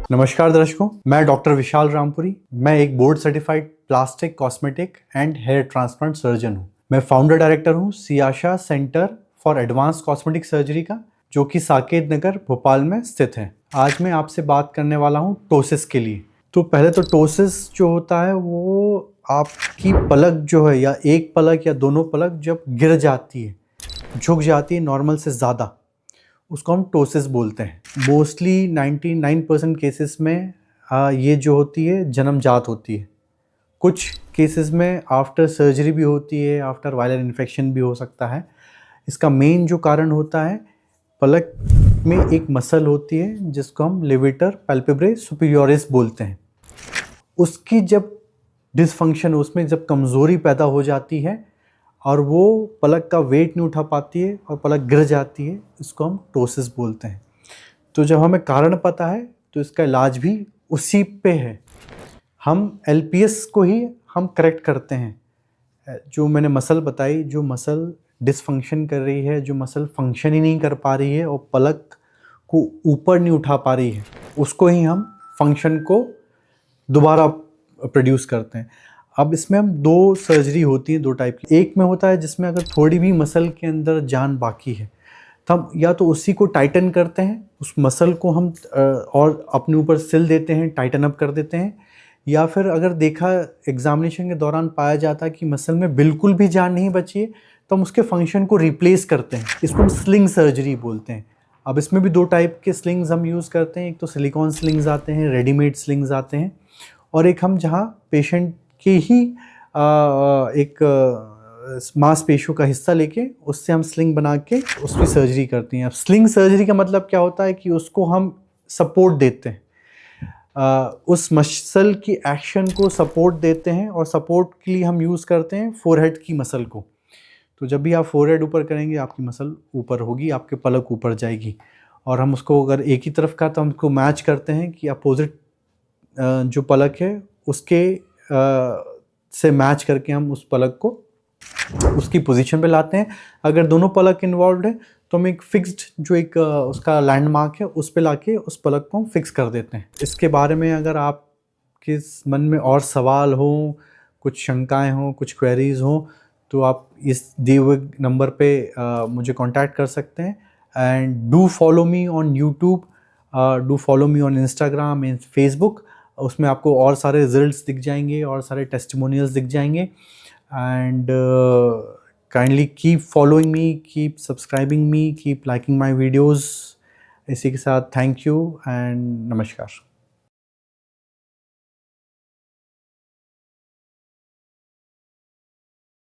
नमस्कार दर्शकों, मैं डॉक्टर विशाल रामपुरी। मैं एक board certified plastic, cosmetic and hair transplant surgeon हूँ। मैं फाउंडर डायरेक्टर हूँ Siyasha centre for advance cosmetic surgery का, जो कि साकेत नगर भोपाल में स्थित है। आज मैं आपसे बात करने वाला हूँ टोसिस के लिए। तो पहले तो टोसिस जो होता है वो आपकी पलक जो है, या एक पलक या दोनों पलक जब गिर जाती है, झुक जाती है नॉर्मल से ज़्यादा, उसको हम टोसिस बोलते हैं। मोस्टली 99% केसेस में ये जो होती है जन्मजात होती है। कुछ केसेस में आफ्टर सर्जरी भी होती है, आफ्टर वायरल इन्फेक्शन भी हो सकता है। इसका मेन जो कारण होता है, पलक में एक मसल होती है जिसको हम लेवेटर पैल्पेब्रे सुपीरियोरिस बोलते हैं। उसकी जब डिसफंक्शन, उसमें जब कमज़ोरी पैदा हो जाती है और वो पलक का वेट नहीं उठा पाती है और पलक गिर जाती है, इसको हम टोसिस बोलते हैं। तो जब हमें कारण पता है तो इसका इलाज भी उसी पे है। हम एलपीएस को ही हम करेक्ट करते हैं। जो मैंने मसल बताई, जो मसल डिसफंक्शन कर रही है, जो मसल फंक्शन ही नहीं कर पा रही है और पलक को ऊपर नहीं उठा पा रही है, उसको ही हम फंक्शन को दोबारा प्रोड्यूस करते हैं। अब इसमें हम दो सर्जरी होती है, दो टाइप की। एक में होता है जिसमें अगर थोड़ी भी मसल के अंदर जान बाकी है तो हम या तो उसी को टाइटन करते हैं, उस मसल को हम और अपने ऊपर सिल देते हैं, टाइटन अप कर देते हैं। या फिर अगर देखा, एग्जामिनेशन के दौरान पाया जाता है कि मसल में बिल्कुल भी जान नहीं बची है, तो हम उसके फंक्शन को रिप्लेस करते हैं। इसको हम स्लिंग सर्जरी बोलते हैं। अब इसमें भी दो टाइप के स्लिंग्स हम यूज़ करते हैं। एक तो सिलिकॉन स्लिंग्स आते हैं, रेडीमेड स्लिंग्स आते हैं, और एक हम जहाँ पेशेंट के ही एक मांसपेशियों का हिस्सा लेके उससे हम स्लिंग बना के उसकी सर्जरी करती हैं। अब स्लिंग सर्जरी का मतलब क्या होता है कि उसको हम सपोर्ट देते हैं, उस मसल की एक्शन को सपोर्ट देते हैं, और सपोर्ट के लिए हम यूज़ करते हैं फोरहेड की मसल को। तो जब भी आप फोरहेड ऊपर करेंगे, आपकी मसल ऊपर होगी, आपके पलक ऊपर जाएगी। और हम उसको अगर एक ही तरफ का, तो हम उसको मैच करते हैं कि अपोजिट जो पलक है उसके से मैच करके हम उस पलक को उसकी पोजीशन पे लाते हैं। अगर दोनों पलक इन्वॉल्व है तो हम एक फिक्स्ड जो एक उसका लैंडमार्क है उस पे लाके उस पलक को हम फिक्स कर देते हैं। इसके बारे में अगर आपके मन में और सवाल हो, कुछ शंकाएं हो, कुछ क्वेरीज हो, तो आप इस दिए हुए नंबर पे मुझे कांटेक्ट कर सकते हैं। And do follow me on YouTube, do follow me on Instagram and Facebook. उसमें आपको और सारे रिजल्ट्स दिख जाएंगे और सारे टेस्टिमोनियल्स दिख जाएंगे। And kindly keep following me, keep subscribing me, keep liking my videos. इसी के साथ थैंक यू एंड नमस्कार।